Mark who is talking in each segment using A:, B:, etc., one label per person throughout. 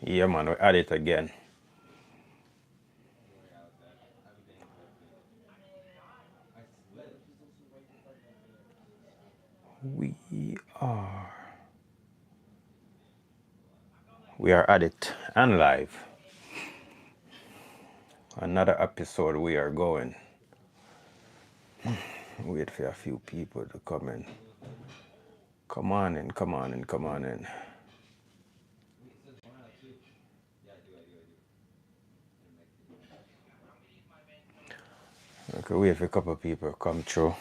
A: Yeah, man, we're at it again. We are. We are at it and live. Another episode we are going. Wait for a few people to come in. Come on in, come on in, come on in. Okay, wait for a couple of people to come through.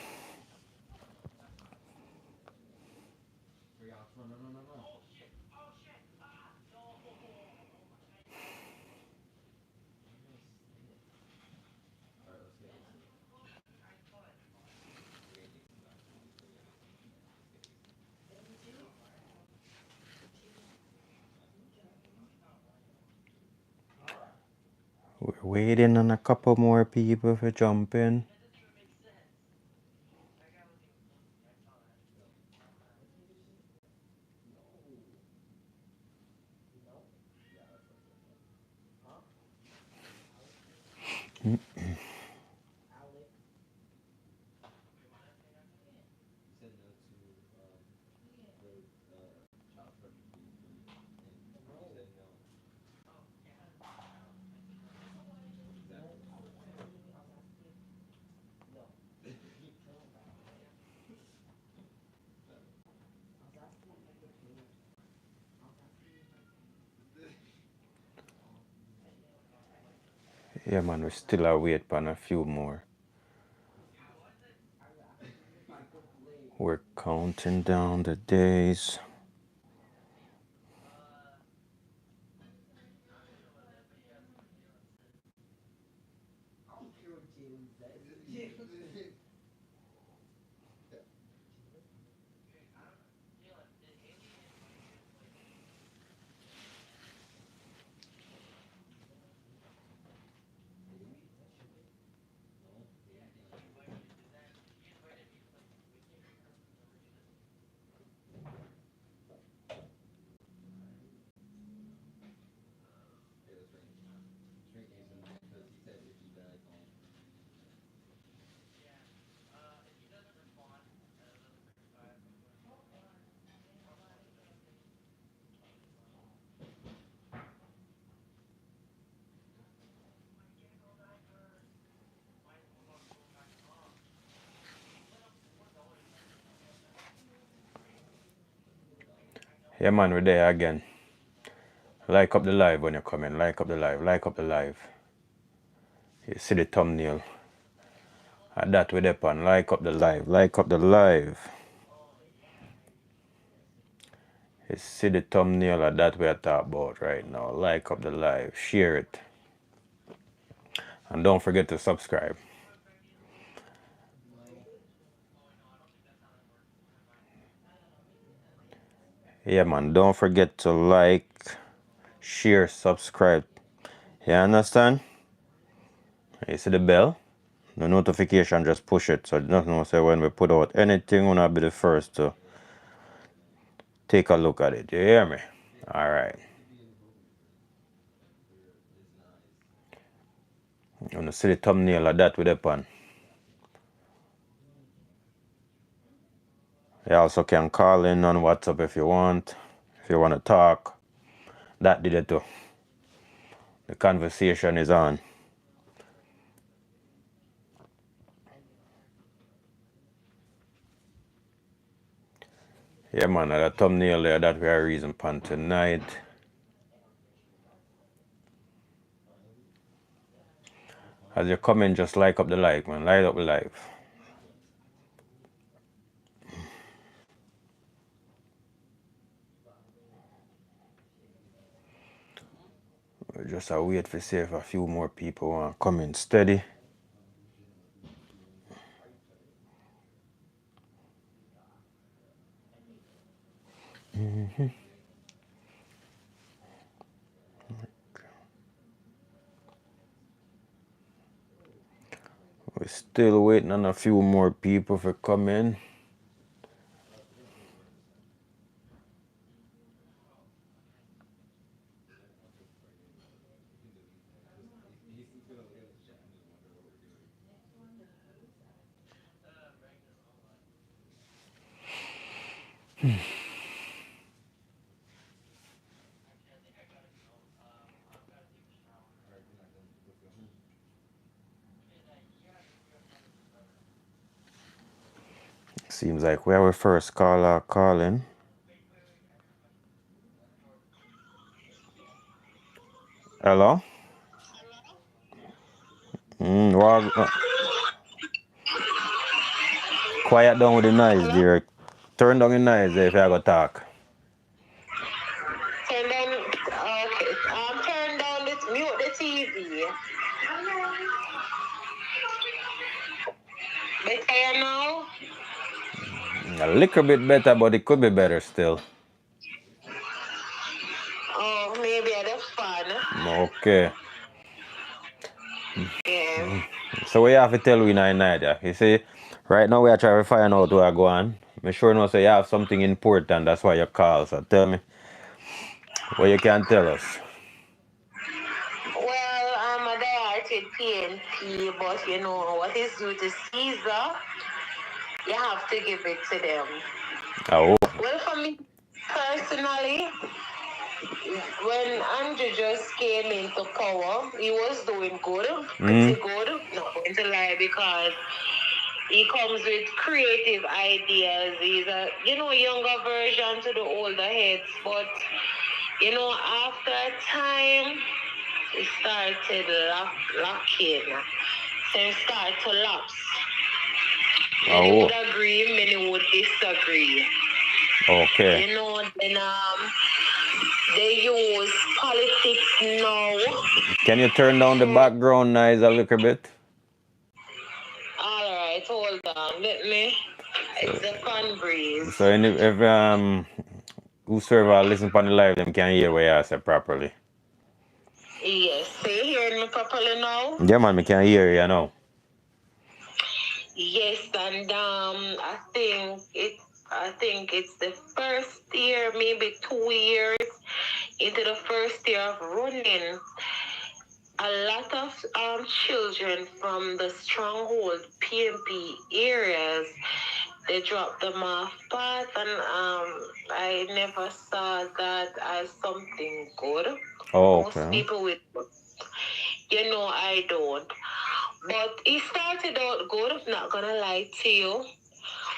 A: We're waiting on a couple more people to jump in. Yeah, man, we still are waiting on a few more. We're counting down the days. Yeah, man, we're there again. Like up the live when you come in. Like up the live. Like up the live. You see the thumbnail. At that we're there on. Like up the live. Like up the live. You see the thumbnail of that we're talking about right now. Like up the live. Share it. And don't forget to subscribe. Yeah, man. Don't forget to like, share, subscribe. You understand? You see the bell? The notification, just push it. So nothing will say when we put out anything, we'll not be the first to take a look at it. You hear me? Alright. You want to see the thumbnail of that with the pan. You also can call in on WhatsApp if you want. If you want to talk. That did it too. The conversation is on. Yeah, man, the thumbnail there, that we are reason pan tonight. As you come in, just like up the like, man. Light up the live. We just wait to see if a few more people want to come in steady. We're still waiting on a few more people to come in. Seems like we have our first caller calling. Hello? Quiet down with the noise, dear. Turn down the noise if you go talk.
B: Turn down, okay. Turn down this, mute the TV. Better now?
A: A little bit better, but it could be better still.
B: Oh, maybe that's fun.
A: Okay.
B: Yeah.
A: So we have to tell we in idea. You see, right now we are trying to find out where I go on. I'm sure you know so you have something important, that's why you call. So tell me what you can tell us.
B: Well, I'm a directed PNP, but you know what is due to Caesar, you have to give it to them.
A: Oh.
B: Well, for me personally, when Andrew just came into power, he was doing good, pretty good. Not going to lie, because he comes with creative ideas. He's a younger version to the older heads, but after a time, he started locking. So he started to lapse. Many would agree, many would disagree.
A: Okay.
B: Then they use politics now.
A: Can you turn down the background noise a little bit?
B: All right, hold on. Let me. It's a fun breeze.
A: So if whosoever listen on the live, them can hear what you say properly.
B: Yes, so you hearing me properly now?
A: Yeah, man, me can hear you now.
B: Yes, and I think it's the first year, maybe 2 years into the first year of running. A lot of children from the stronghold PNP areas, they dropped them off path, and I never saw that as something good.
A: Oh, okay.
B: Most people with, I don't. But it started out good, I'm not gonna lie to you.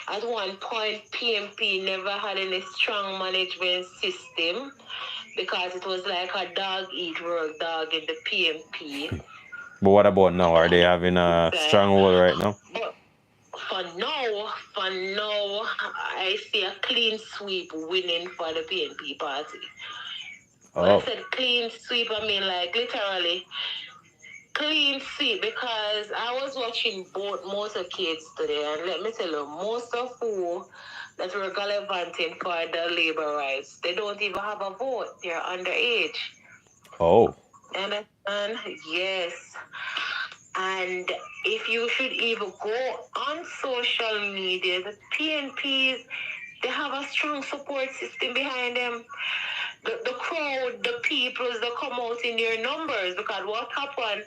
B: At one point, PNP never had any strong management system because it was like a dog-eat-world dog in the PNP.
A: But what about now? Are they having a stronghold right now?
B: But for now, I see a clean sweep winning for the PNP party. When I said clean sweep, I mean like literally clean sweep, because I was watching both motorcades today, and let me tell you, most of who that were gallivanting for the labor rights, they don't even have a vote. They're underage.
A: Oh.
B: And yes. And if you should even go on social media, the PNPs, they have a strong support system behind them. The crowd, the people, they come out in their numbers, because what happened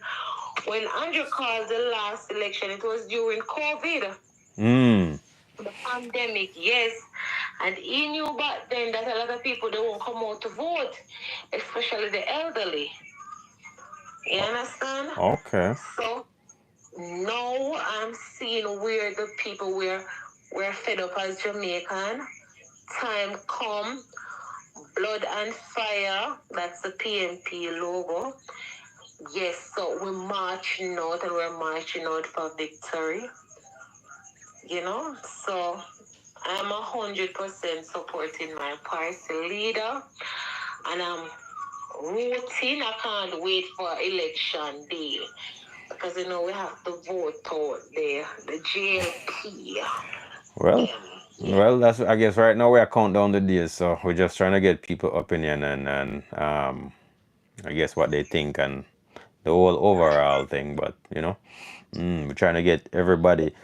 B: when Andrew called the last election, it was during COVID. The pandemic, yes. And he knew back then that a lot of people, they won't come out to vote, especially the elderly. You understand?
A: Okay.
B: So now I'm seeing where the people we're fed up as Jamaican. Time come, blood and fire, that's the PNP logo. Yes, so we're marching out, and we're marching out for victory. So I'm 100% supporting my party leader, and I'm rooting. I can't wait for election day, because we have to vote out the JLP.
A: Well, that's, I guess right now we are counting down the days, so we're just trying to get people opinion and I guess what they think and the whole overall thing. But we're trying to get everybody.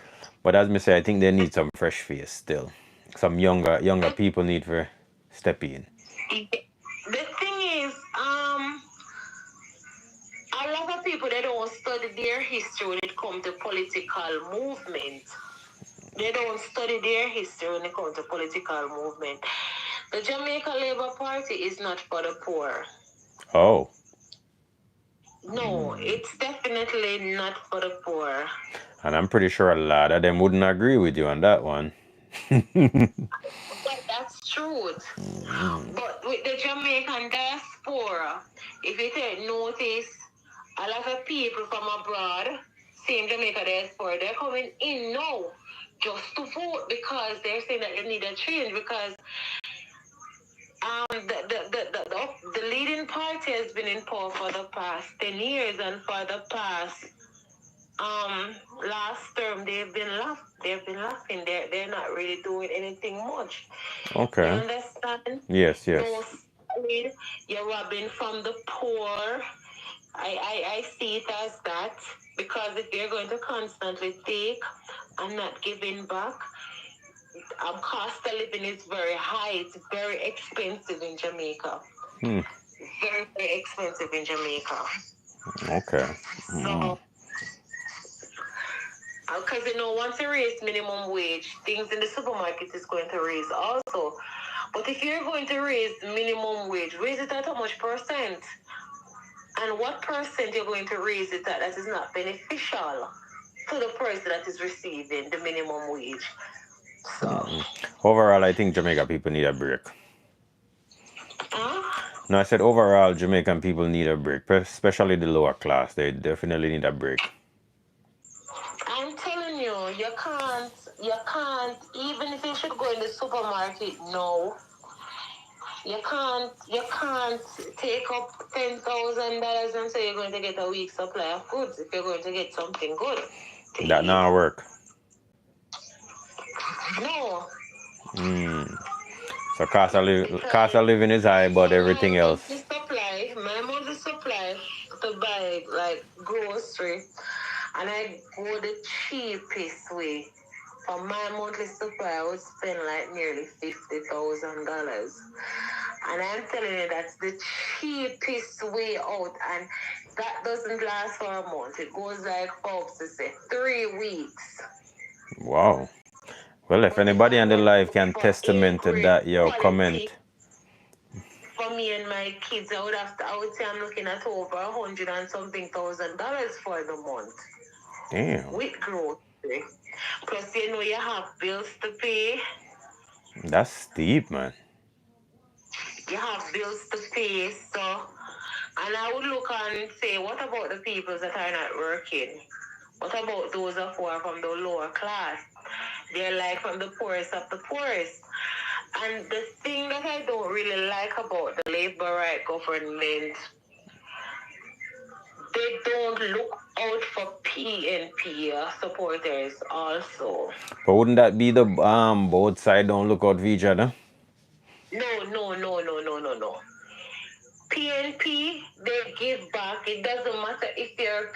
A: But as me say, I think they need some fresh face still. Some younger people need to step in.
B: The thing is, a lot of people people, they don't study their history when it comes to political movement. They don't study their history when it comes to political movement. The Jamaica Labour Party is not for the poor.
A: Oh.
B: No, it's definitely not for the poor.
A: And I'm pretty sure a lot of them wouldn't agree with you on that one.
B: But that's truth. But with the Jamaican diaspora, if you take notice, a lot of people from abroad, same Jamaica diaspora, they're coming in now just to vote because they're saying that they need a change because the leading party has been in power for the past 10 years, and for the past last term they've been laughing. They're not really doing anything much.
A: Okay.
B: You understand?
A: Yes.
B: No solid. You're robbing from the poor. I see it as that because if you're going to constantly take and not giving back, cost of living is very high. It's very expensive in Jamaica. Very, very expensive in Jamaica.
A: Okay.
B: So, because once you raise minimum wage, things in the supermarket is going to raise also. But if you're going to raise minimum wage, raise it at how much percent? And what percent you're going to raise it at that is not beneficial to the person that is receiving the minimum wage. So,
A: overall, I think Jamaica people need a break. No, I said overall, Jamaican people need a break, especially the lower class. They definitely need a break.
B: I'm telling you, you can't, even if you should go in the supermarket, no. You can't take up $10,000 and say you're going to get a week's supply of goods if you're going to get something good.
A: That not work.
B: No.
A: So cost of living is high, but everything else.
B: My monthly supply to buy like grocery, and I go the cheapest way. For my monthly supply, I would spend like nearly $50,000. And I'm telling you, that's the cheapest way out. And that doesn't last for a month. It goes like, folks, to say 3 weeks.
A: Wow. Well, if anybody on the live can testament to that, yo, comment.
B: For me and my kids, I would say I'm looking at over $100 and something thousand for the month.
A: Damn.
B: With grocery. Plus, you have bills to pay.
A: That's steep, man.
B: You have bills to pay, so, and I would look and say, what about the people that are not working? What about those who are from the lower class? They're like from the poorest of the poorest. And the thing that I don't really like about the Labour right government, they don't look out for PNP supporters also.
A: But wouldn't that be the both sides don't look out for each other?
B: No. PNP, they give back. It doesn't matter if you're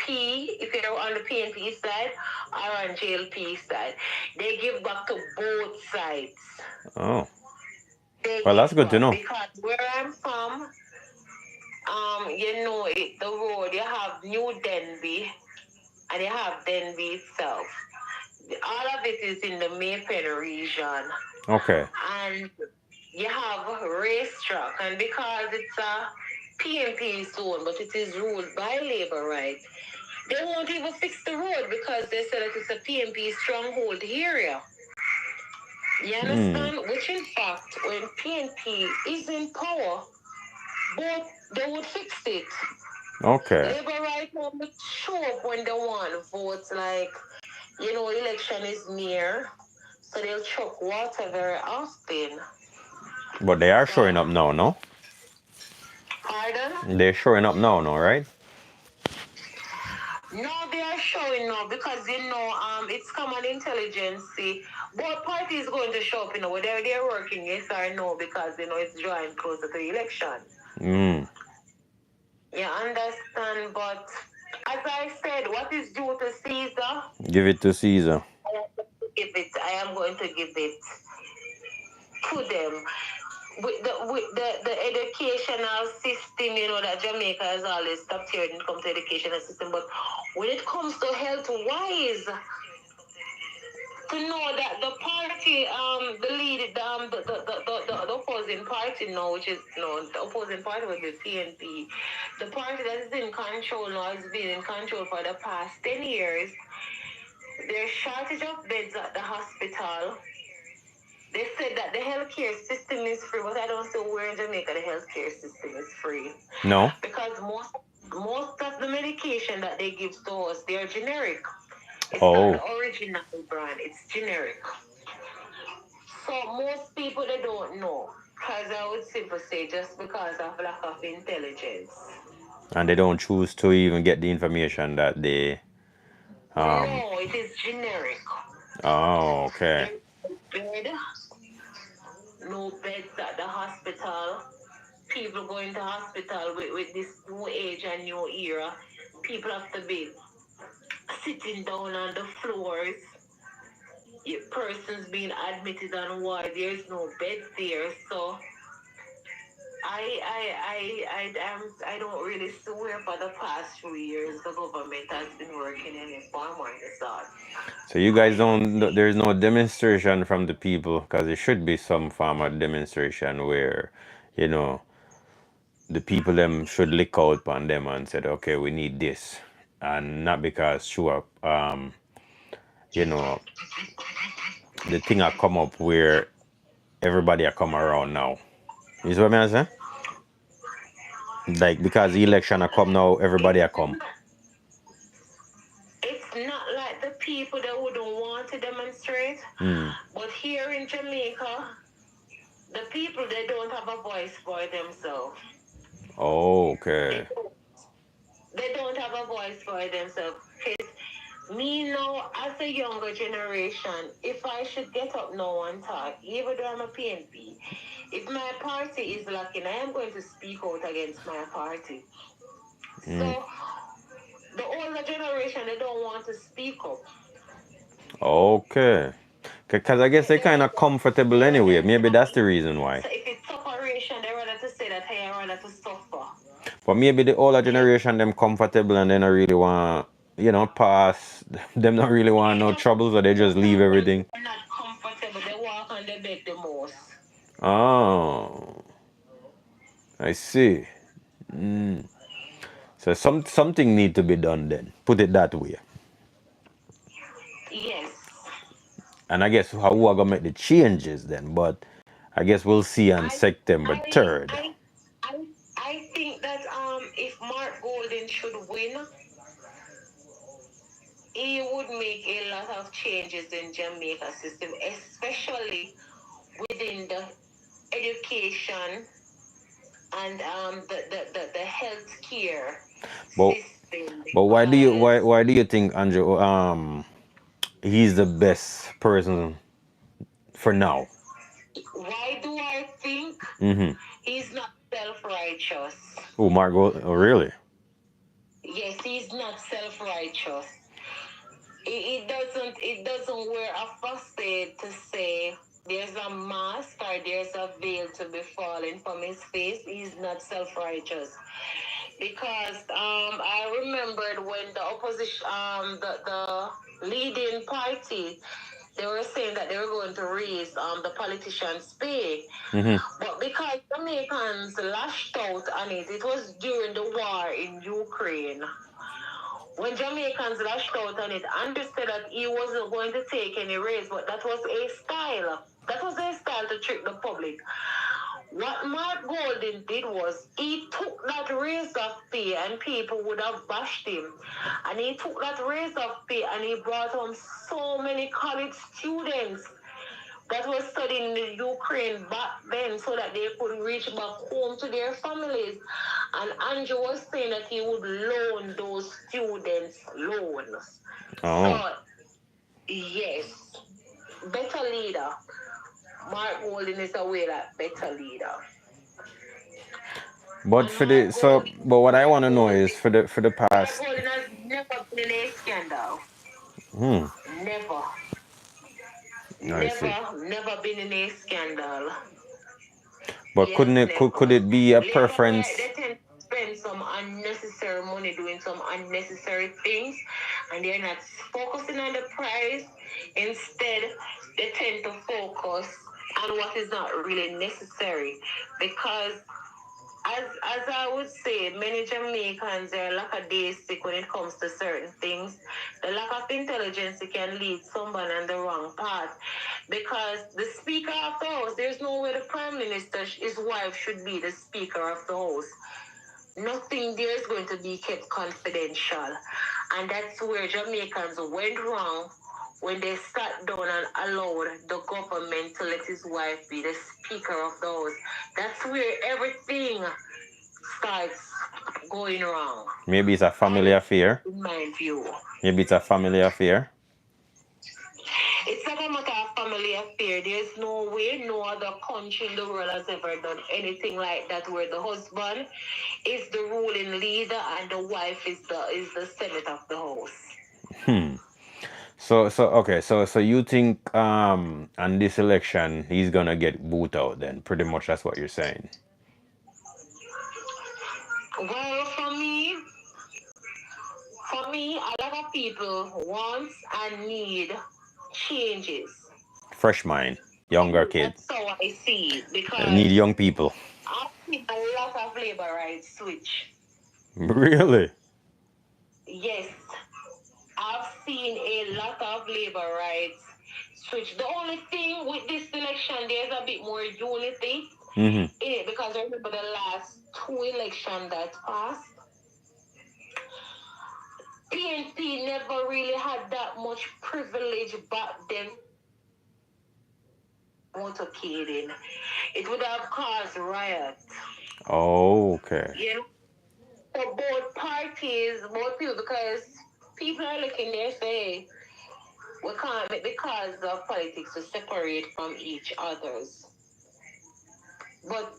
B: on the PNP side or on JLP side. They give back to both sides.
A: Oh. Well, that's good to know.
B: Because where I'm from, the road, you have New Denby and you have Denby itself. All of it is in the Maypen region.
A: Okay.
B: And you have a racetrack, and because it's a PNP zone, but it is ruled by Labour, right? They won't even fix the road because they said that it's a PNP stronghold area. You understand? Which in fact, when PNP is in power, they would fix it.
A: Okay.
B: Labour right now would show up when they want votes, like, election is near, so they'll chuck water very often.
A: But they are showing up now, no?
B: Pardon?
A: They're showing up now, right?
B: No, they are showing now because it's common intelligence. Both parties going to show up, whether they're working yes or no, because it's drawing closer to the election. You understand? But as I said, what is due to Caesar?
A: Give it to Caesar.
B: I am going to give it to them. with the educational system, you know, that Jamaica has always top tier when it comes to educational system. But when it comes to health wise, to know that the party, the lead, the opposing party now, which is the opposing party was the PNP, the party that is in control now has been in control for the past 10 years. There's shortage of beds at the hospital. They said that the healthcare system is free, but I don't see where in Jamaica the healthcare system is free.
A: No.
B: Because most of the medication that they give to us, they are generic. It's
A: Oh.
B: not the original brand, it's generic. So most people, they don't know. Because I would simply say just because of lack of intelligence.
A: And they don't choose to even get the information that they...
B: No, it is generic.
A: Oh, okay.
B: No beds at the hospital. People going to hospital with this new age and new era. People have to be sitting down on the floors. Persons being admitted on ward. There's no bed there. So I don't really see where for the past few years the government has been working in farm on this side.
A: So you guys don't... There's no demonstration from the people, because there should be some form of demonstration where, you know, the people them should lick out on them and said, okay, we need this, and not because sure, you know, the thing I come up where everybody I come around now. You see what I mean? Like, because the election I come now, everybody I come.
B: It's not like the people that wouldn't want to demonstrate, but here in Jamaica, the people, they don't have a voice for themselves.
A: Oh, okay.
B: They don't have a voice for themselves. Me now, as a younger generation, if I should get up now and talk, even though I'm a PNP, if my party is lacking, I am going to speak out against my party. So the older generation, they don't want to speak up.
A: Okay. Because I guess they're kind of comfortable anyway. Maybe that's the reason why.
B: So if it's separation, they rather to say that, hey, I rather to suffer.
A: But maybe the older generation, them comfortable and they don't really want, you know, pass. Them not really want no trouble, so they just leave everything.
B: They're not comfortable. They walk on the bed the most.
A: Oh, I see. So something need to be done then. Put it that way.
B: Yes.
A: And I guess how we are gonna make the changes then, but I guess we'll see on September 3rd.
B: I think that if Mark Golden should win, he would make a lot of changes in Jamaica system, especially within the education and the health care system.
A: But why do you think Andrew he's the best person for now?
B: Why do I think he's not self-righteous?
A: Oh, Margot, oh really?
B: Yes, he's not self-righteous. It doesn't wear a facade to say there's a mask or there's a veil to be falling from his face. He's not self-righteous. Because I remembered when the opposition, the leading party, they were saying that they were going to raise the politicians' pay. But because Jamaicans lashed out on it, it was during the war in Ukraine. When Jamaicans lashed out on it, Andrew said that he wasn't going to take any raise, but that was a style. That was a style to trick the public. What Mark Golden did was he took that raise of pay and people would have bashed him. And he took that raise of pay and he brought home so many college students that were studying in Ukraine back then so that they could reach back home to their families. And Andrew was saying that he would loan those students loans. So, yes, better leader. Mark Golden is a way that better leader.
A: But but what I want to know is for the past.
B: Mark Golden has never been in a scandal. Never. Never been in a scandal.
A: But
B: Yes,
A: could
B: never.
A: it be a
B: Labor,
A: preference?
B: they tend to spend some unnecessary money doing some unnecessary things, and they're not focusing on the price. Instead, they tend to focus on what is not really necessary, because as I would say, many Jamaicans are lackadaisical when it comes to certain things. The lack of intelligence can lead someone on the wrong path. Because the Speaker of the House, there's no way the Prime Minister, his wife, should be the Speaker of the House. Nothing there is going to be kept confidential. And that's where Jamaicans went wrong when they sat down and allowed the government to let his wife be the Speaker of the House. That's where everything starts going wrong.
A: Maybe it's a family affair.
B: In my view.
A: Maybe it's a family affair.
B: It's not a matter of family affair. There's no way no other country in the world has ever done anything like that, where the husband is the ruling leader and the wife is the senate of the house.
A: So you think on this election he's gonna get booted out then? Pretty much that's what you're saying.
B: Well, for me, a lot of people want and need changes.
A: Fresh mind, younger kids.
B: That's how I see it, because
A: Need young people.
B: I've seen a lot of labor rights switch.
A: Really?
B: Yes, I've seen a lot of labor rights switch. The only thing with this election, there's a bit more unity in it, because I remember the last two elections that passed, PNP never really had that much privilege back then. Motorcading, it would have caused riots.
A: Oh, okay.
B: You know, for both parties, both people, because people are looking there say we can't make the cause of politics to separate from each other's. But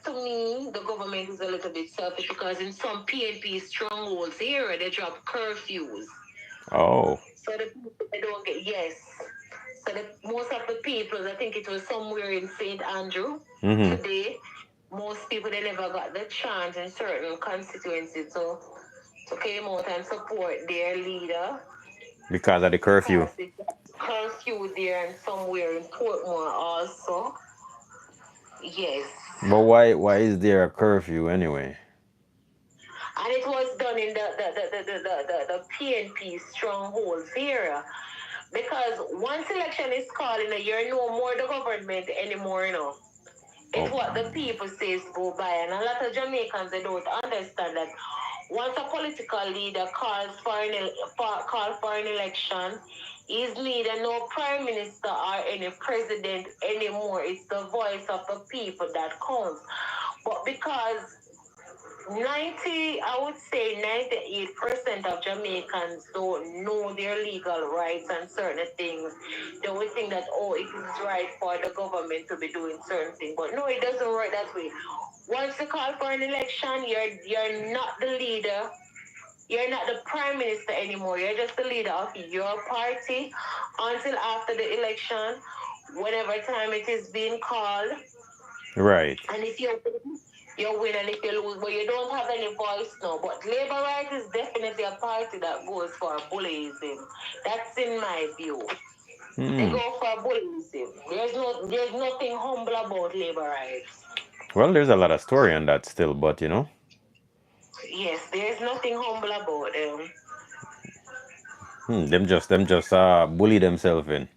B: to me, the government is a little bit selfish, because in some PNP strongholds here, they drop curfews.
A: Oh.
B: So the people, they don't get, yes. So most of the people, I think it was somewhere in St. Andrew today, most people, they never got the chance in certain constituencies to came out and support their leader.
A: Because of the curfew.
B: Because it's curfew there, and somewhere in Portmore also. Yes.
A: But why is there a curfew anyway?
B: And it was done in the PNP strongholds area. Because once election is called in a year, no more the government anymore, you know. It's what the people says go by. And a lot of Jamaicans, they don't understand that once a political leader calls for an election, he's neither no prime minister or any president anymore. It's the voice of the people that counts. But because 98% of Jamaicans don't know their legal rights and certain things, they would think that, oh, it is right for the government to be doing certain things. But no, it doesn't work that way. Once you call for an election, you're not the leader. You're not the prime minister anymore. You're just the leader of your party until after the election, whenever time it is being called.
A: Right.
B: And if you win, and if you lose, but you don't have any voice now. But Labour Right is definitely a party that goes for bullyism. That's in my view. They go for bullyism. There's nothing humble about Labour Rights.
A: Well, there's a lot of story on that still, but you know.
B: Yes, there's nothing humble about them.
A: Them just bully themselves in.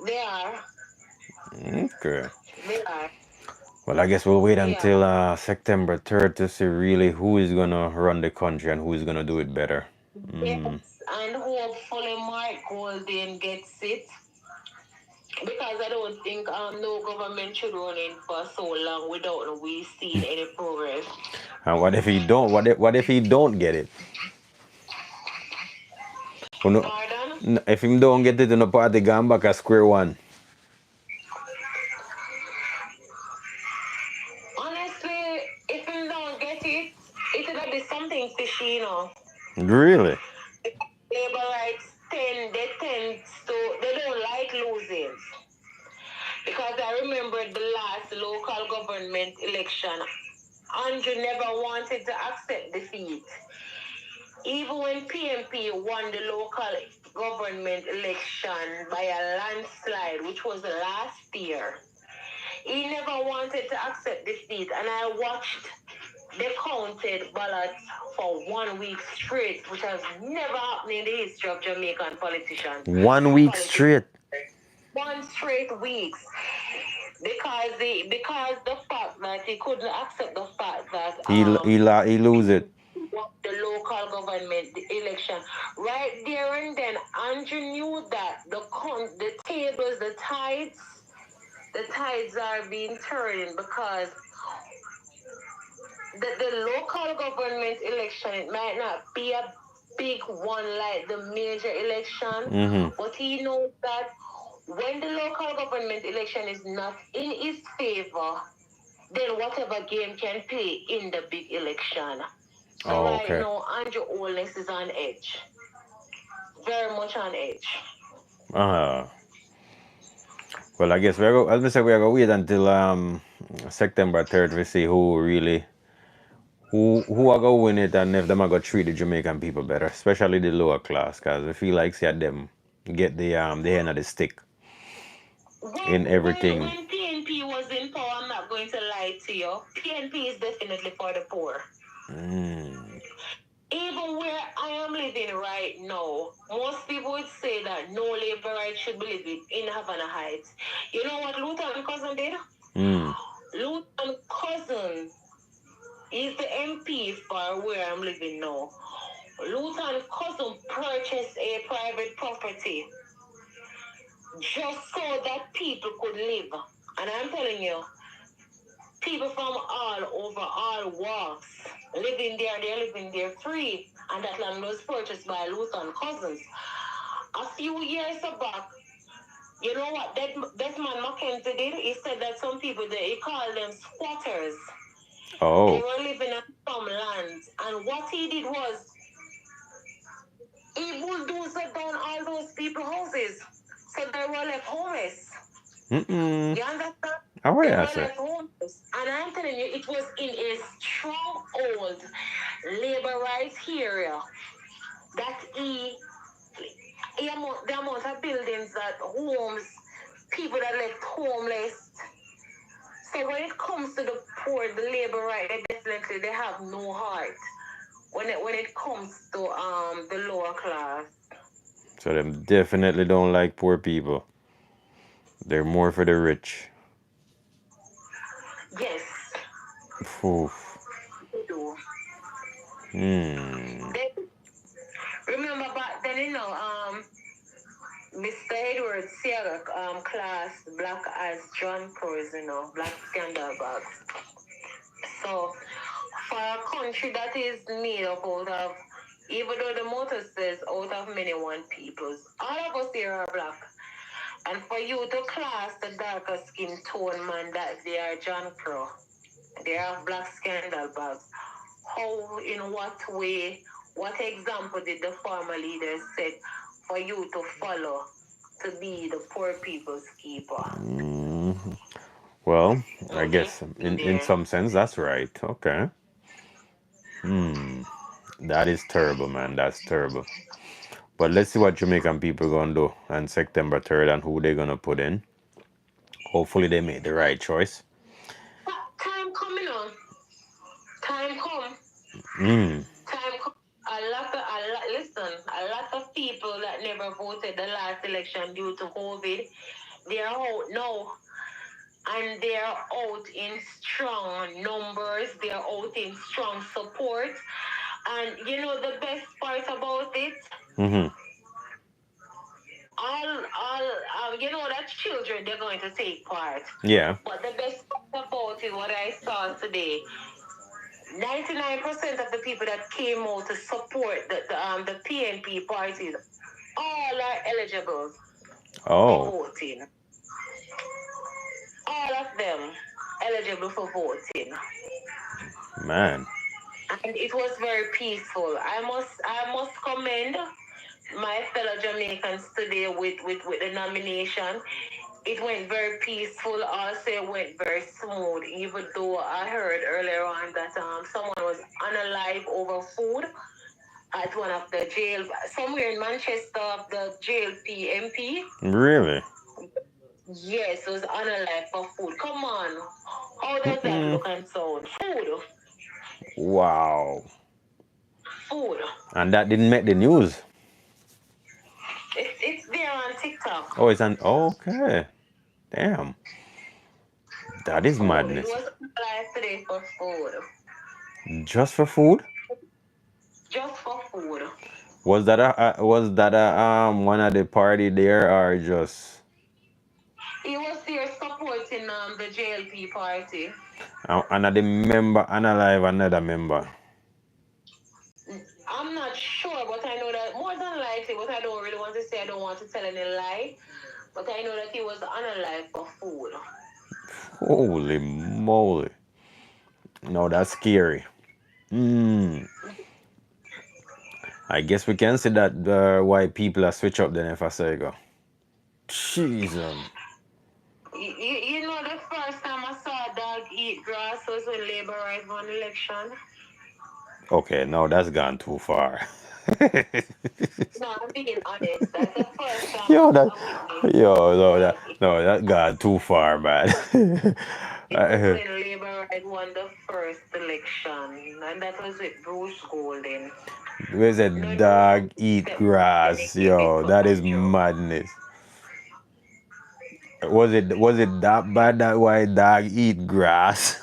B: They are.
A: Okay.
B: They are.
A: Well, I guess we'll wait until September 3rd to see really who is gonna run the country and who is gonna do it better.
B: Yes, and hopefully Mark Golden gets it. Because I don't think no government should run in for so long without we seeing any progress.
A: And what if he don't? What if he don't get it?
B: Pardon?
A: If he don't get it in the party, gone back at square one.
B: Honestly, if he don't get it, it'll be something fishy, you know.
A: Really?
B: Labor rights they don't like losing. election, Andrew never wanted to accept defeat. Even when PNP won the local government election by a landslide, which was last year, he never wanted to accept defeat. And I watched the counted ballots for 1 week straight, which has never happened in the history of Jamaican politicians.
A: 1 week straight?
B: 1 straight weeks. Because the fact that he couldn't accept the fact that
A: he lose it.
B: The local government election right there and then. Andrew knew that the tables, the tides are being turned, because the local government election, it might not be a big one like the major election, but he knows that when the local government election is not in his favor, then whatever game can play in the big election. So right now, Andrew Holness is on edge. Very much on edge.
A: Well, I guess we're going to wait until September 3rd to see who really who are going to win it, and if them are going to treat the Jamaican people better, especially the lower class, because I feel like see them get the end of the stick in everything.
B: When PNP was in power, I'm not going to lie to you, PNP is definitely for the poor. Even where I am living right now, most people would say that no laborite should be living in Havana Heights. You know what Luton Cousin did? Luton Cousin is the MP for where I'm living now. Luton Cousin purchased a private property just so that people could live. And I'm telling you, people from all over, all walks, living there, they're living there free. And that land was purchased by Luton Cousins. A few years back, you know what Desmond Mackenzie did? He said that some people, he called them squatters. They were living on some lands. And what he did was, he bulldozed down all those people's houses. So they were left homeless. You understand? They were left homeless. And I'm telling you, it was in a stronghold labor rights area that the amount of buildings, that homes, people that left homeless. So when it comes to the poor, the labor right, they have no heart. When it comes to the lower class.
A: So them definitely don't like poor people. They're more for the rich.
B: Yes.
A: Oof.
B: They do. Remember back then, you know, Mr. Edward Sierra classed black as John Crows, you know, black scandal bags. So for a country that is made up out of, even though the motto says out of many one peoples, all of us here are black. And for you to class the darker skin tone man that they are John Crow, they are black scandal bags. How, in what way, what example did the former leaders set for you to follow to be the poor people's keeper?
A: Well, I guess in some sense that's right. Okay. That is terrible, man. That's terrible. But let's see what Jamaican people gonna do on September 3rd and who they're gonna put in. Hopefully they make the right choice.
B: Time coming on. Time come. Time come. A lot of people that never voted the last election due to COVID, they are out now. And they are out in strong numbers. They are out in strong support. And you know the best part about it? You know that children, they're going to take part.
A: Yeah.
B: But the best part about it, what I saw today, 99% of the people that came out to support the PNP parties, all are eligible for voting. All of them eligible for voting.
A: Man.
B: And it was very peaceful. I must commend my fellow Jamaicans today with the nomination. it went very peaceful. Also, it went very smooth. Even though I heard earlier on that someone was unalive over food at one of the jail somewhere in Manchester, of the JLP MP.
A: Really?
B: Yes, it was unalive for food. Come on, how does that look and sound? Food.
A: Wow.
B: Food.
A: And that didn't make the news.
B: It's there on TikTok.
A: Oh, it's an okay. Damn. That is
B: Food.
A: madness.
B: It was live today for food.
A: Just for food?
B: Just for food.
A: Was that a one of the party there or just?
B: He was there supporting the JLP party.
A: Another member unalive another member.
B: I'm not sure, but I know that more than likely, but I don't really want to say, I don't want to tell any lie, but I know that he was unalive for food.
A: Holy moly. No, that's scary. I guess we can see that why people are switch up then if I say go. Jesus.
B: You know, the first time I saw a dog eat grass was when Labour Right won the election.
A: Okay, no, that's gone too far.
B: No, I'm being honest. That's the first time
A: that got too far, man.
B: It was when Labour Right won the first election, and that was with Bruce Golden.
A: Where's a dog eat grass? Yo, that is madness. Was it that bad that why dog eat grass?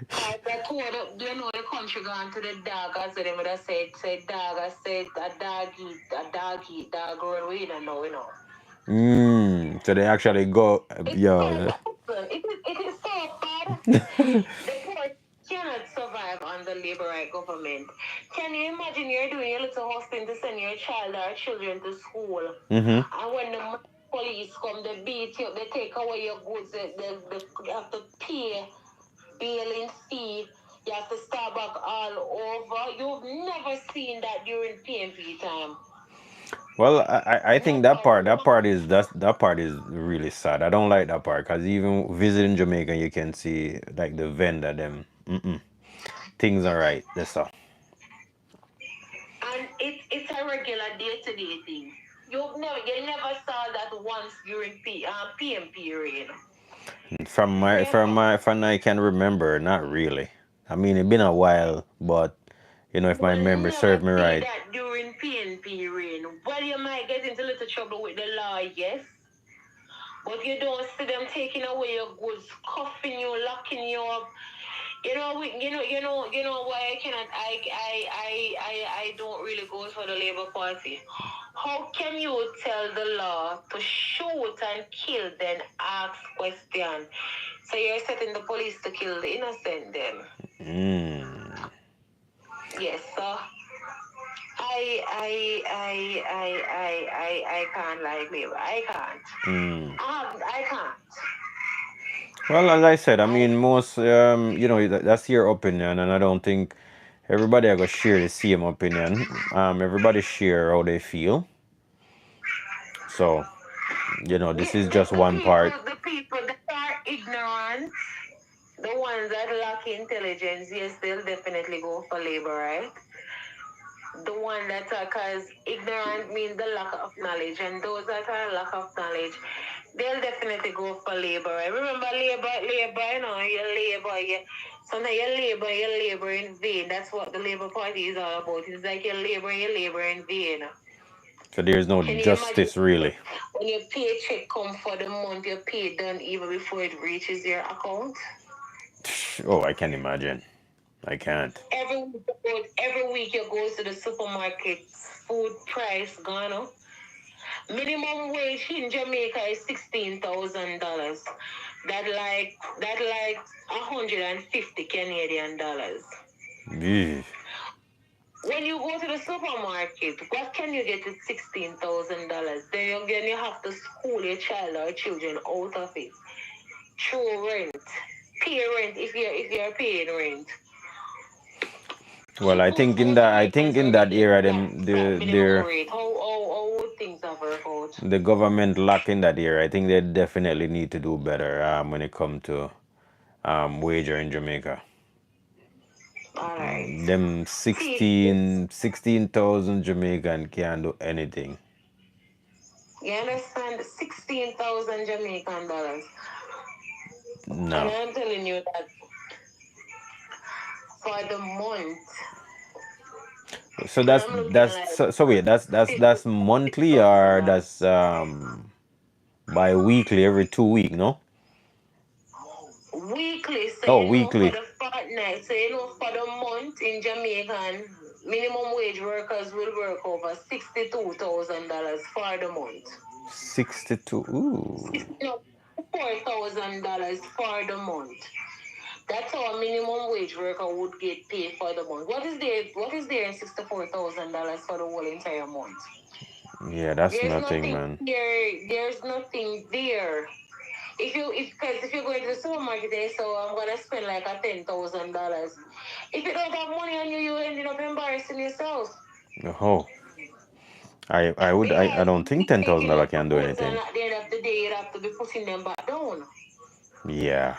B: I told you know the country gone to the dog. I said them would have said dog. I said a dog eat dog run away. You know.
A: So they actually go.
B: It is so bad. The poor cannot survive on the Labour Right government. Can you imagine you're doing a little hosting to send your child or children to school, and when the police come, they beat you, they take away your goods, they you have to pay bailing fee, you have to start back all over. You've never seen that during PNP time.
A: Well, I think that part is really sad. I don't like that part because even visiting Jamaica, you can see like the vendor them. Things are right. That's all.
B: And it's a regular day-to-day thing. You never saw that once during PM period.
A: From I can remember, not really. I mean, it's been a while, but you know, if my memory serves me right.
B: That during PNP reign, well, you might get into a little trouble with the law, yes, but you don't see them taking away your goods, cuffing you, locking you up. You know why I cannot. I don't really go for the Labour Party. How can you tell the law to shoot and kill, then ask question? So you're setting the police to kill the innocent, then? Yes, so I can't like Labour. I can't. I can't.
A: Well, as I said, I mean, most, that's your opinion, and I don't think everybody are going to share the same opinion. Everybody share how they feel. So, this is just one part.
B: The people that are ignorant, the ones that lack intelligence, yes, they'll definitely go for Labour, right? The one that are, because ignorant means the lack of knowledge, and those that are lack of knowledge, they'll definitely go for Labour. Right? Remember, Labour, sometimes you labor in vain. That's what the Labour Party is all about. It's like you labor in vain.
A: So there's no justice, really.
B: When your paycheck come for the month, your pay done even before it reaches your account.
A: Oh, I can imagine. I can't.
B: Every week you go to the supermarket, food price gone up. Minimum wage in Jamaica is $16,000. That like 150 Canadian dollars.
A: Yeah.
B: When you go to the supermarket, what can you get with $16,000? Then you have to school your child or children out of it. Through rent. Pay rent if you're paying rent.
A: Well, I think in that era, they're
B: how things have worked out.
A: the government lacking that here. I think they definitely need to do better when it comes to wager in Jamaica.
B: All right.
A: Them
B: See,
A: 16,000 Jamaican can't do anything.
B: you understand? 16,000 Jamaican dollars. And
A: No.
B: I'm telling you that for the month,
A: So
B: and
A: that's
B: I'm looking
A: that's
B: like
A: so, so wait, that's monthly or
B: $56,000.
A: that's bi-weekly every 2 week, no?
B: Weekly, so
A: Oh,
B: you know, for
A: weekly.
B: the fortnight, so you know, for the month in Jamaican, minimum wage workers will work over $62,000 for the month.
A: 62. Ooh.
B: No, $4,000 for the month. That's how a minimum wage worker would get paid for the month. What is there in $64,000 for the whole entire month?
A: Yeah, that's
B: There's
A: nothing,
B: nothing
A: man.
B: there. There's nothing there. If you're going to the supermarket, so I'm gonna spend like a $10,000. If you don't have money on you, you ended up embarrassing yourself.
A: Oh. I
B: Because
A: don't think
B: taking
A: $10,000
B: up
A: can do
B: goods, and
A: anything.
B: at the end of the day, you'd have to be pushing them back down.
A: Yeah.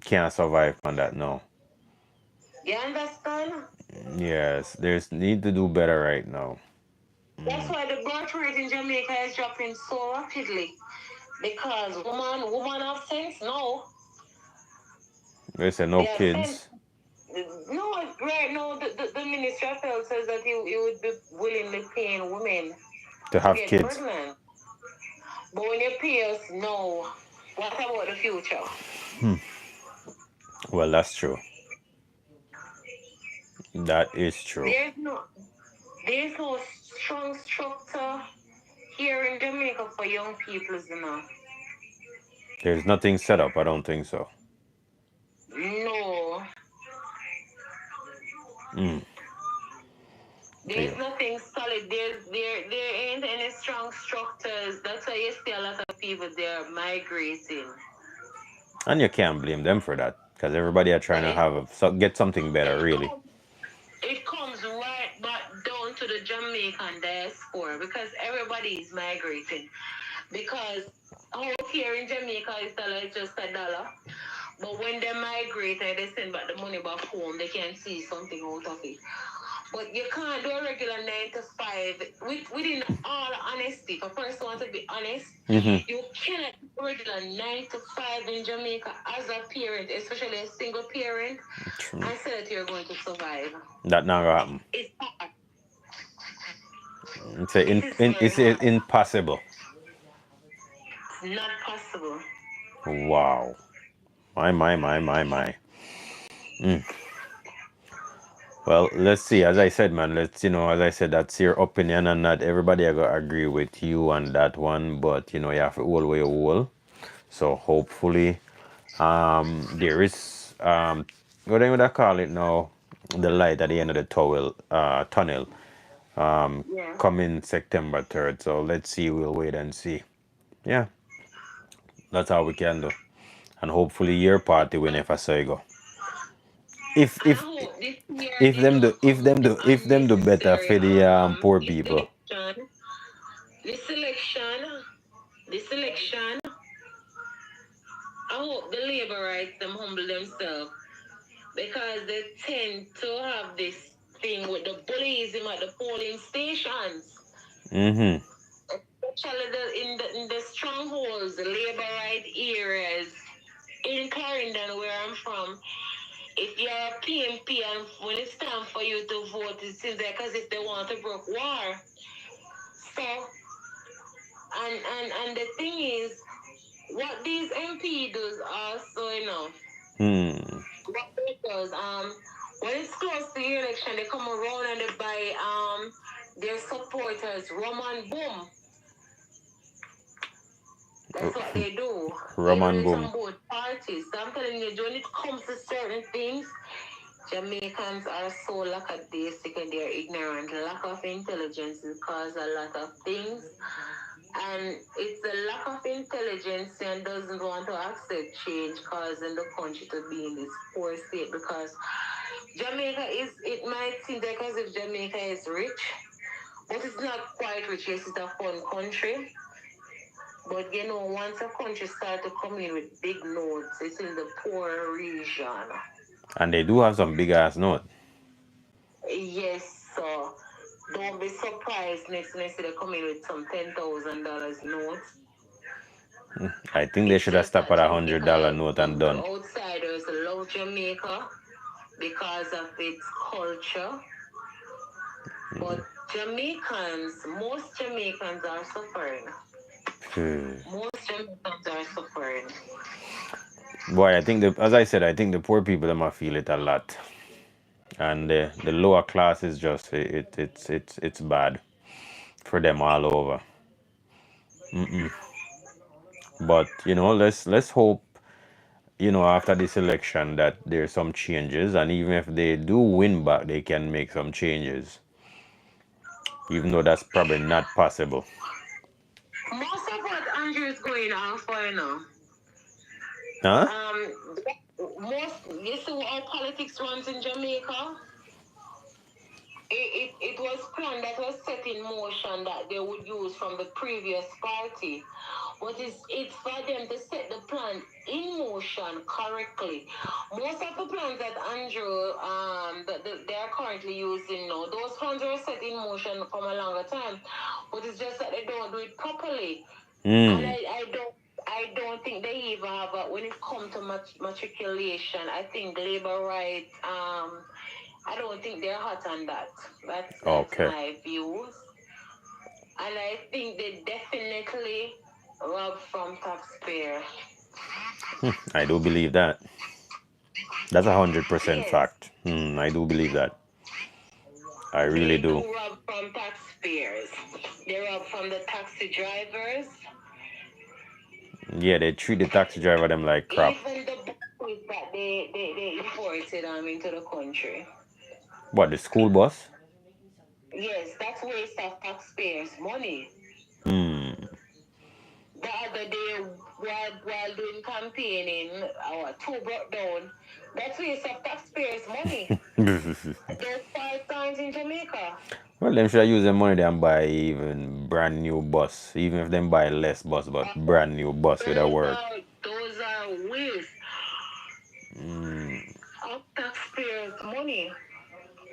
A: Can't survive on that, no.
B: You understand?
A: Yes, there's need to do better right now.
B: That's why the birth rate in Jamaica is dropping so rapidly. Because woman have sense? No.
A: They say no
B: They have sense.
A: kids
B: No, right now the Ministry of Health says that he would be willingly paying women
A: to
B: to
A: have
B: get
A: kids.
B: pregnant. But when you pay us, no. What about the future?
A: Well, that's true. That is true.
B: There's no strong structure here in Jamaica for young people, you know.
A: There's nothing set up. I don't think so.
B: No.
A: Mm.
B: There's
A: Yeah.
B: nothing solid. There ain't any strong structures. That's why you see a lot of people there migrating.
A: And you can't blame them for that because everybody are trying
B: But
A: to get something better,
B: it
A: really.
B: comes it comes right back down to the Jamaican diaspora because everybody is migrating. Because out here in Jamaica, it's like just $1. But when they migrate and they send back the money back home, they can see something out of it. But you can't do a regular 9 to 5 within all honesty. If a person wants to be honest, you cannot do a regular 9 to 5 in Jamaica as a parent, especially a single parent, and say that you're going to survive.
A: That not gonna happen.
B: It's hard.
A: It's impossible.
B: Not possible.
A: Wow. My. Well, let's see. As I said, man, as I said, that's your opinion, and not everybody I gotta agree with you on that one. But you have to hold where you hold. So hopefully, there is what do I call it now? The light at the end of the tunnel.
B: Yeah.
A: Coming September 3rd. So let's see. We'll wait and see. Yeah, that's how we can do. And hopefully, your party win if I say go. If
B: And I
A: if
B: hope this year
A: if
B: they
A: them do
B: don't come with
A: if them do better
B: unnecessary
A: for the poor people.
B: election. This election, this election, I hope the labor rights them humble themselves because they tend to have this thing with the bullyism at the polling stations. Especially in the strongholds, the labor right areas in Clarendon where I'm from. If you're a PNP and when it's time for you to vote, it seems like as if they want to break war. So, and the thing is, what these MP does also, what it does, when it's close to the election, they come around and they buy their supporters rum and boom. That's what they do.
A: Rum and
B: It's
A: boom.
B: on both parties. So I'm telling you, when it comes to certain things, Jamaicans are so lackadaisical and they're ignorant. Lack of intelligence will cause a lot of things. And it's the lack of intelligence and doesn't want to accept change causing the country to be in this poor state because it might seem like as if Jamaica is rich, but it's not quite rich. Yes, it's a fun country. But you know, once a country starts to come in with big notes, it's in the poor region.
A: And they do have some big ass note.
B: Yes, so don't be surprised next they're coming with some $10,000 notes.
A: I think they
B: It's
A: should have
B: just
A: stopped
B: that
A: at
B: Jamaica,
A: $100 note and
B: the
A: done.
B: outsiders love Jamaica because of its culture. But most Jamaicans are suffering. Most Jamaicans are suffering.
A: Boy, I think as I said, I think the poor people them might feel it a lot, and the lower class is just it's bad for them all over. But you know, let's hope, you know, after this election that there's some changes, and even if they do win back, they can make some changes, even though that's probably not possible.
B: Most of what Andrew is going on for, you know.
A: Huh?
B: You see how politics runs in Jamaica? It was planned, that was set in motion that they would use from the previous party. But it's for them to set the plan in motion correctly. Most of the plans that Andrew that they are currently using now, those plans were set in motion from a longer time. But it's just that they don't do it properly. And I don't think they even have when it comes to matriculation, I think labor rights, I don't think they're hot on that. That's
A: Okay.
B: my views. And I think they definitely rob from taxpayers.
A: I do believe that. That's 100% fact. I do believe that. I really do.
B: They do rob from taxpayers. They rob from the taxi drivers.
A: Yeah, they treat the taxi driver them like crap.
B: Even the buses that they imported into the country.
A: What, the school bus?
B: Yes, that's waste of taxpayers' money. The other day, while doing campaigning, our two broke down. That's waste of taxpayers' money. There's 5 times in Jamaica.
A: Well, them should use their money and buy even brand new bus, even if them buy less bus, but brand new bus with a work.
B: Those are waste of taxpayers' money.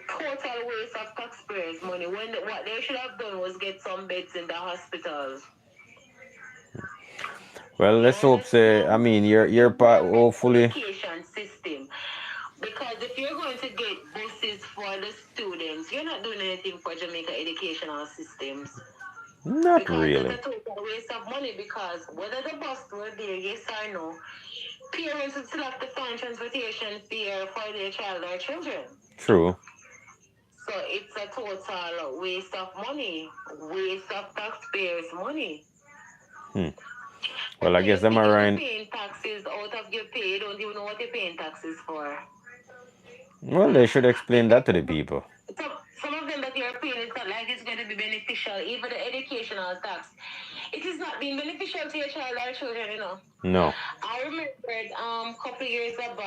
B: Total waste of taxpayers' money. When what they should have done was get some beds in the hospitals.
A: Well, let's hope. I mean, your part hopefully.
B: Education system. Because if you're going to get buses for the students, you're not doing anything for Jamaica educational systems.
A: Not
B: because
A: really.
B: It's a total waste of money because whether the bus were there, yes or no, parents would still have to find transportation fare for their child or children.
A: True.
B: So it's a total waste of money, waste of taxpayers' money.
A: Well, I guess them are right.
B: Paying taxes out of your pay, you don't even know what you're paying taxes for.
A: Well, they should explain that to the people.
B: Some of them that you're paying, it's not like it's going to be beneficial. Even the educational tax, it is not being beneficial to your child or children, you know.
A: No.
B: I remembered a couple of years back,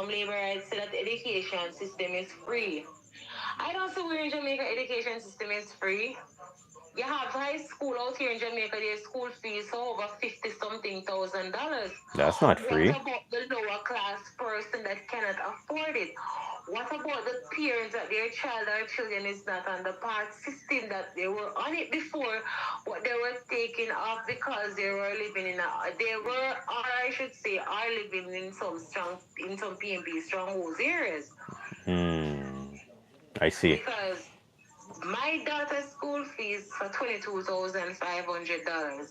B: Labor rights said that the education system is free. I don't see where in Jamaica education system is free. You have high school out here in Jamaica, their school fees over $50-something thousand.
A: That's not free.
B: What about the lower class person that cannot afford it? What about the parents that their child or children is not on the part system, that they were on it before, but they were taken off because they were living are living in some PNP strongholds areas.
A: I see.
B: Because my daughter's school fees for $22,500.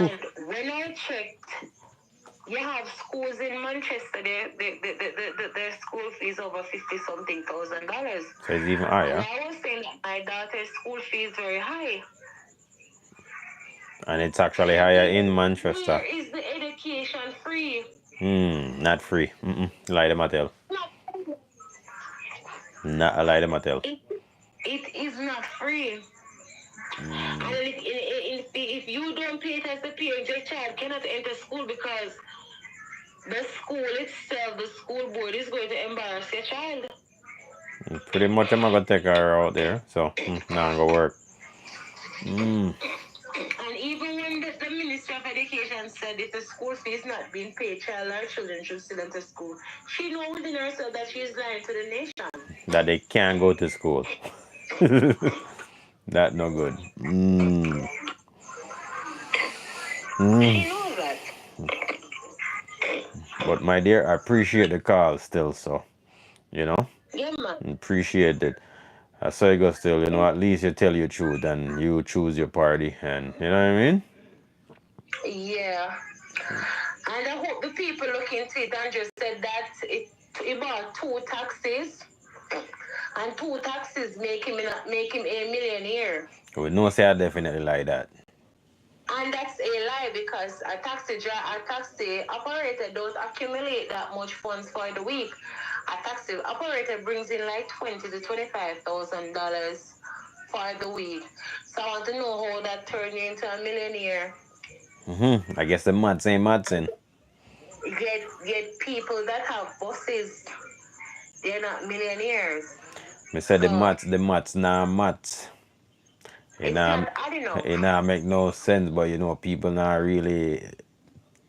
B: And when I checked, you have schools in Manchester, their school fees over $50-something thousand.
A: So it's even higher.
B: And I was saying that my daughter's school fee is very high.
A: And it's actually higher in Manchester.
B: Where is the education free?
A: Not free. Lie them a tell. Not a lie them a tell.
B: It is not free. And if you don't pay it as a parent, your child cannot enter school because the school itself, the school board, is going to embarrass your child.
A: Pretty much I'm going to take her out there. So, now I'm going to work.
B: And even and said if the school fee is not being paid, child or children should still enter school. She knows within herself that she is lying to the nation.
A: That they can't go to school. That no good.
B: She knows that.
A: But my dear, I appreciate the call still, so you know.
B: Yeah, man.
A: Appreciate it. I saw you go still, you know, at least you tell your truth and you choose your party, and you know what I mean?
B: Yeah. And I hope the people look into it and just said that it about 2 taxes. And 2 taxes make him a millionaire.
A: We no say I definitely like that.
B: And that's a lie because a taxi operator don't accumulate that much funds for the week. A taxi operator brings in like $20,000 to $25,000 for the week. So I want to know how that turned you into a millionaire.
A: I guess the mats ain't matsing.
B: Get people that have buses, they're not millionaires.
A: Me said the mats nah mats. It nah make no sense, but you know, people not really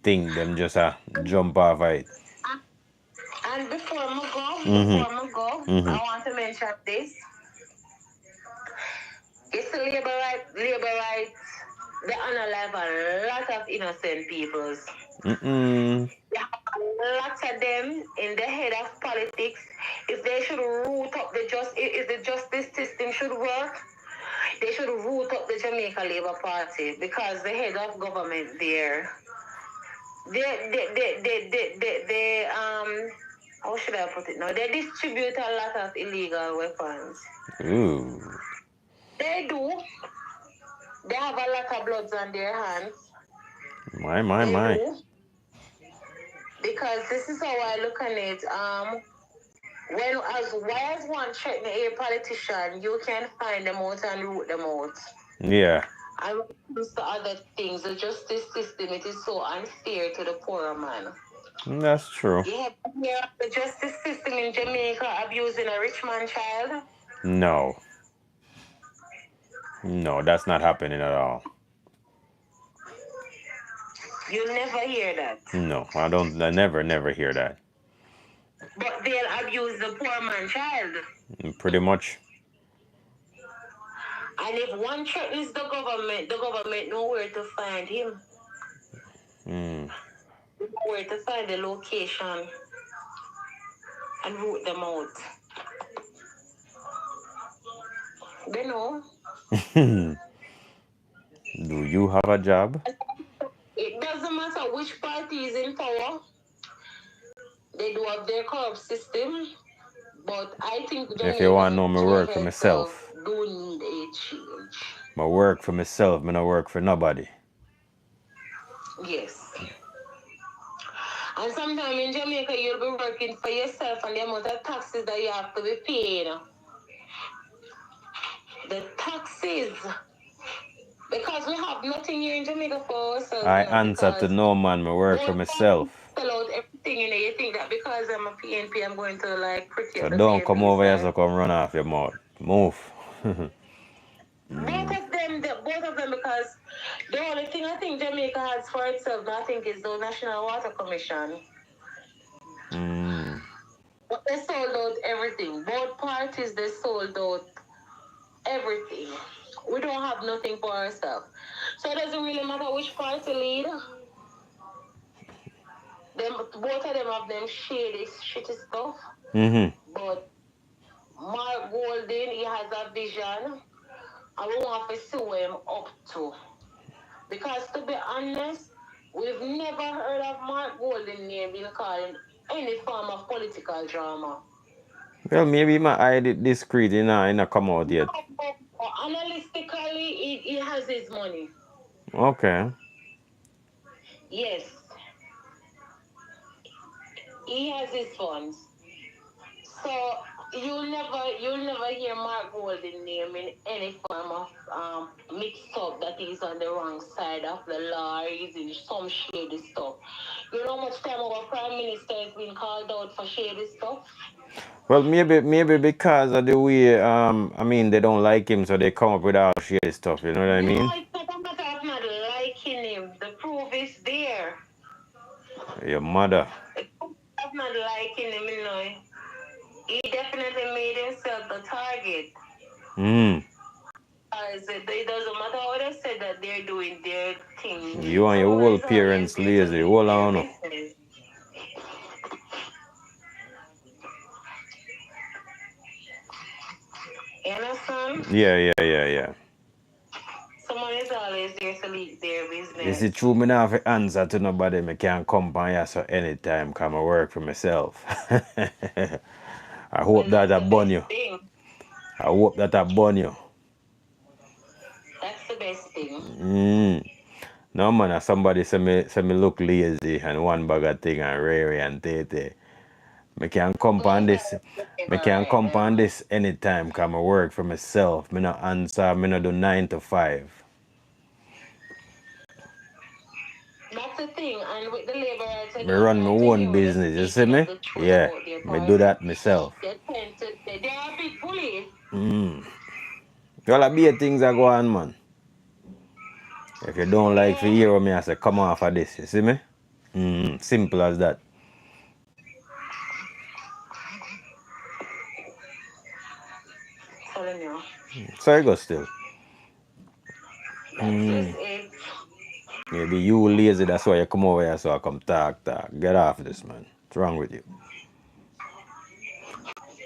A: think them just jump off it.
B: And before I go, I want to mention this. It's the labor rights, they unalive a lot of innocent peoples. There are lots of them in the head of politics. If they should root up if the justice system should work, they should root up the Jamaica Labour Party because the head of government there, they how should I put it now? They distribute a lot of illegal weapons.
A: Ooh.
B: They do. They have a lot of bloods on their hands.
A: My.
B: Do. Because this is how I look at it. Why as one threaten a politician, you can find them out and root them out.
A: Yeah.
B: And when it comes to other things, the justice system, it is so unfair to the poorer man.
A: That's true.
B: Yeah, the justice system in Jamaica abusing a rich man child?
A: No. No, that's not happening at all.
B: You'll never hear that.
A: No, I never hear that.
B: But they'll abuse the poor man child.
A: Pretty much.
B: And if one threatens the government know where to find him. Where to find the location and root them out. They know.
A: Do you have a job?
B: It doesn't matter which party is in power. They do have their corrupt system. But I think
A: if you want to know, me work for myself.
B: Do need a change.
A: I work for myself, I don't work for nobody.
B: Yes. And sometimes in Jamaica, you'll be working for yourself and the amount of taxes that you have to be paying. The taxes. Because we have nothing here in Jamaica for ourselves.
A: I answer to no man, I work for myself.
B: Sell out everything, you think that because I'm a PNP, I'm going to like pretty.
A: So don't come over here so come run off your mouth. Move.
B: Both of them, because the only thing I think Jamaica has for itself, I think, is the National Water Commission. But they sold out everything. Both parties, they sold out everything. We don't have nothing for ourselves. So it doesn't really matter which party lead. Both of them have them shitty stuff. But Mark Golden, he has a vision. And we want to see where him up to. Because to be honest, we've never heard of Mark Golden name being called in any form of political drama.
A: Well, maybe my eye discreet, you know, come out yet.
B: Analytically, he has his money.
A: Okay.
B: Yes. He has his funds. So you'll never hear Mark Golden name in any form of mixed up that he's on the wrong side of the law, he's in some shady stuff. You know how much time our Prime Minister has been called out for shady stuff?
A: Well, maybe because of the way, I mean, they don't like him, so they come up with all shady stuff, you know what I mean?
B: No, it's not a matter of not liking him. The proof is there.
A: Your mother.
B: I'm not liking him, you know. He definitely made himself the target. It doesn't matter how they say that they're doing their thing.
A: You and your whole parents lazy. Hold on.
B: You understand?
A: Yeah.
B: Someone is always there to lead their business.
A: Is it true? Me not have to answer to nobody. Me can come by here so anytime. Come and work for myself. I hope that I burn you. I hope that I burn you.
B: That's the best thing.
A: No man, somebody say me look lazy and one bag of thing and rare and tete. Me can come on this. Me can come on this anytime. Come and work for myself. Me not answer. Me not do 9 to 5.
B: That's the thing, and with the laborers,
A: Me run my own business, you see me? Yeah, me do that myself.
B: They are a big bully.
A: All the big things are go on, man. If you don't like to hear me, I say, come off of this, you see me? Simple as that.
B: Telling you.
A: So you go still.
B: That's just it.
A: Maybe you lazy, that's why you come over here so I come talk. Get off this, man. What's wrong with you?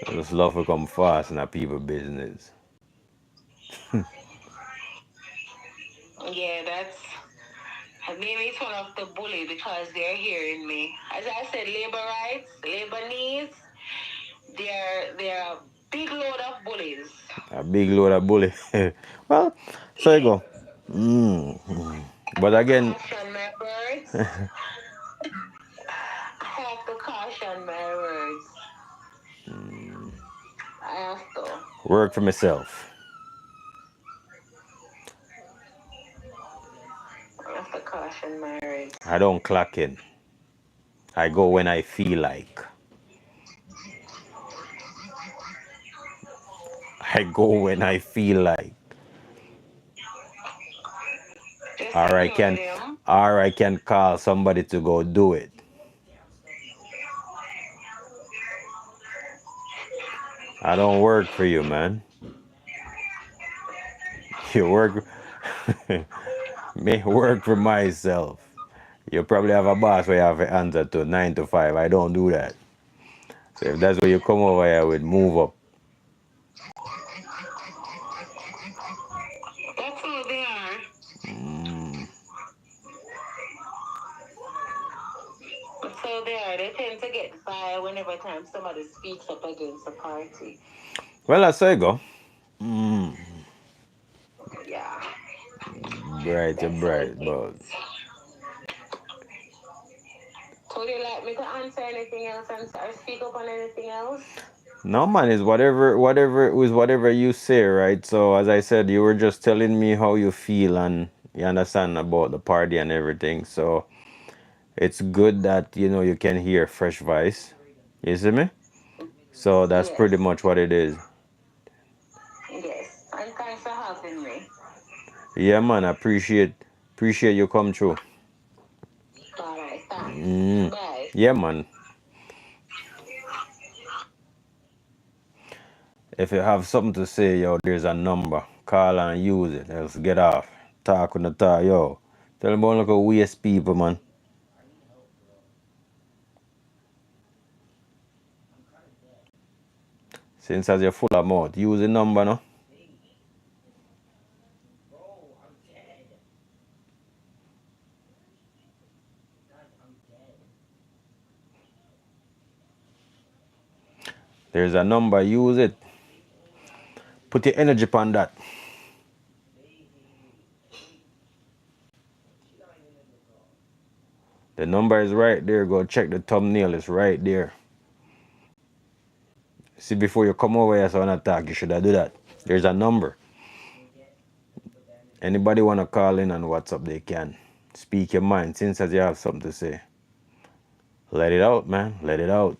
A: I just love to come fast in a people business.
B: Yeah, that's maybe it's one of the bully because they're hearing me. As I said, labor rights, labor needs, they're a big load of bullies.
A: A big load of bully. Well, so you go. But again,
B: caution my words. I have to caution my words. I have to.
A: Work for myself.
B: I have to caution my words.
A: I don't clock in. I go when I feel like. I go when I feel like. Or I can call somebody to go do it. I don't work for you, man. You work me work for myself. You probably have a boss where you have to answer to 9 to 5. I don't do that. So if that's where you come over here with, move up.
B: That's how they are. That's how they are. They tend to get fired whenever time somebody speaks up against the party.
A: Well, that's how you go.
B: Yeah.
A: Bright, but.
B: So would you like me to answer anything else or speak up on anything else?
A: No man, it's whatever you say, right? So as I said, you were just telling me how you feel and you understand about the party and everything. So it's good that you can hear fresh voice. You see me? So that's pretty much what it is.
B: Yes. And thanks for having me.
A: Yeah man, I appreciate you come through.
B: Alright, thanks. Bye.
A: Yeah man. If you have something to say, yo, there's a number. Call and use it. Else get off. Talk on the talk, yo. Tell them about look at waste people, man. Since as you're full of mouth, use the number, no? There's a number, use it. Put your energy upon that. The number is right there. Go check the thumbnail. It's right there. See, before you come over here so on attack, you should have do that. There's a number. Anybody want to call in on WhatsApp, they can. Speak your mind since as you have something to say. Let it out, man. Let it out.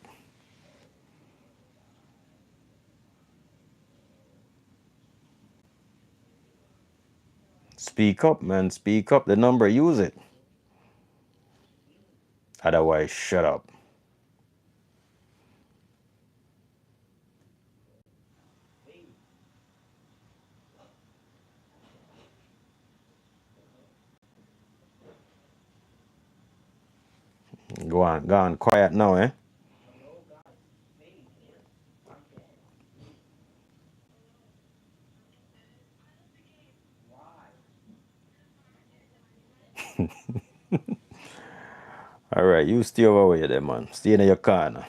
A: Speak up, man. Speak up. The number, use it. Otherwise, shut up. Go on, quiet now, eh? All right, you stay over there, man. Stay in your corner.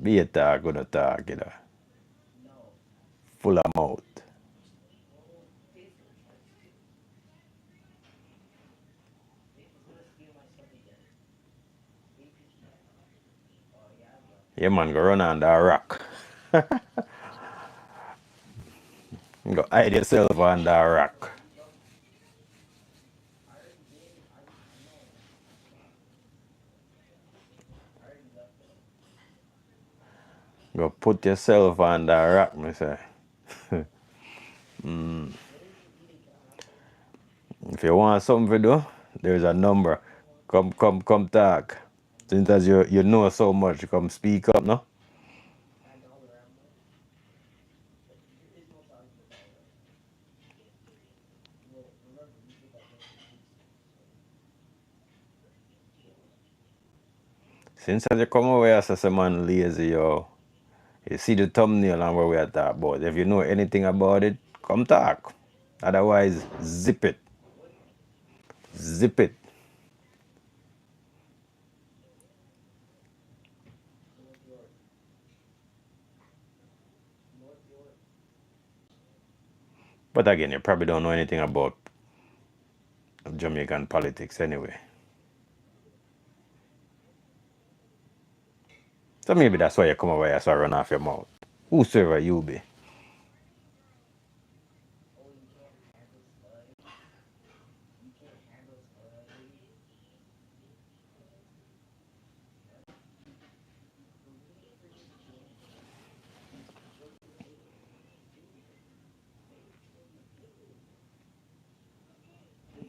A: Be a talk, gonna talk, you know. Full of mouth. Yeah, man, go run under a rock. Go hide yourself under a rock. Go put yourself under a rock, me say. If you want something to do, there's a number. Come talk. Since as you know so much, come speak up, no? Since as you come over here, say man lazy, yo. You see the thumbnail and where we are talking about. If you know anything about it, come talk. Otherwise, zip it. Zip it. But again, you probably don't know anything about Jamaican politics anyway. So maybe that's why you come over here so run off your mouth. Whosoever you be.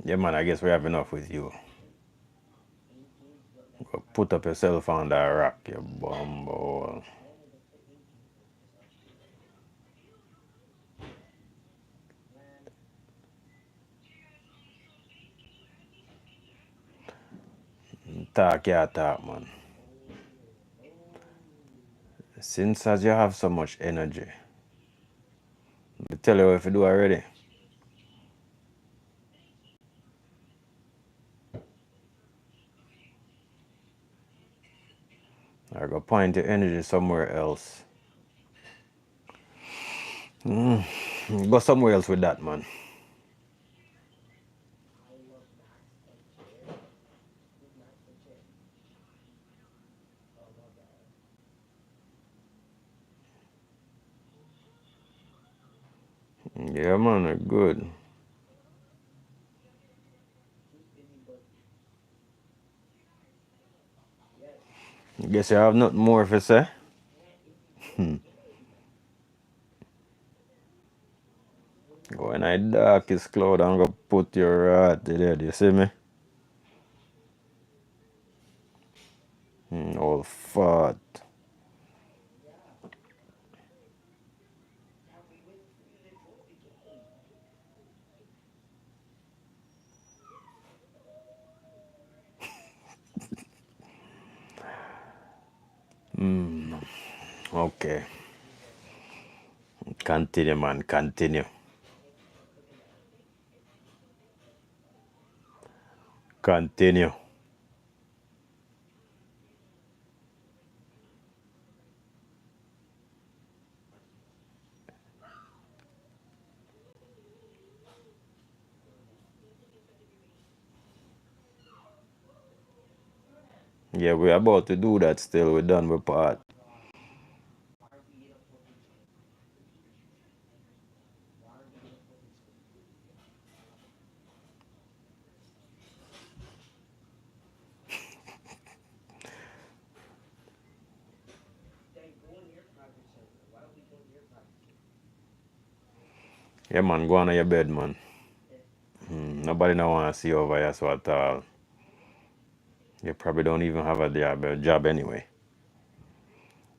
A: Yeah, man, I guess we have enough with you. Go put up yourself on that rock, you bumble. Talk, yeah, talk, man. Since as you have so much energy, I tell you what you do already. I go point your energy somewhere else. Go somewhere else with that, man. Yeah, man, good. Guess you have nothing more to say? Go in the darkest cloud and go put your heart there, do you see me? All fat. Okay. Continue, man, continue. Continue. Yeah, we're about to do that still. We're done with part. Yeah, man, go on to your bed, man. Nobody no want to see you over here, so at all. You probably don't even have a job anyway.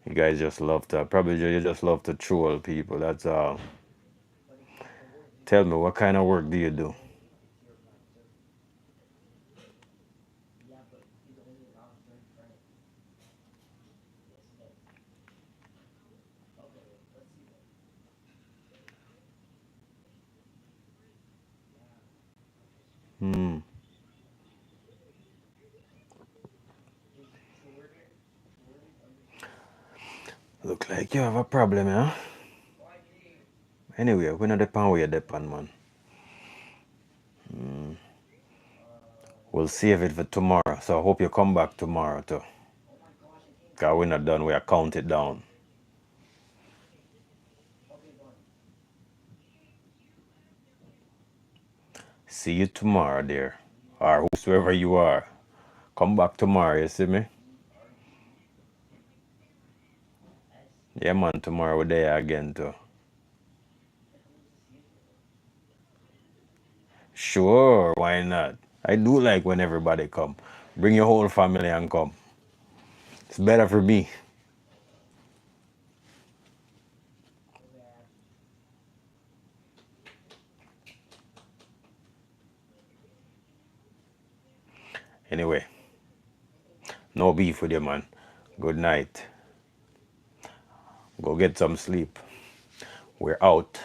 A: You guys just love to, probably you just love to troll people, that's all. Tell me, what kind of work do you do? Hmm. Look like you have a problem, huh? Anyway, we not depend where you depend, man. We'll save it for tomorrow, so I hope you come back tomorrow too. Cause we're not done, we are count it down. See you tomorrow, dear. Or whosoever you are. Come back tomorrow, you see me? Yeah, man, tomorrow we're there again too. Sure, why not? I do like when everybody come. Bring your whole family and come. It's better for me. Anyway, no beef with you, man. Good night. Go get some sleep. We're out.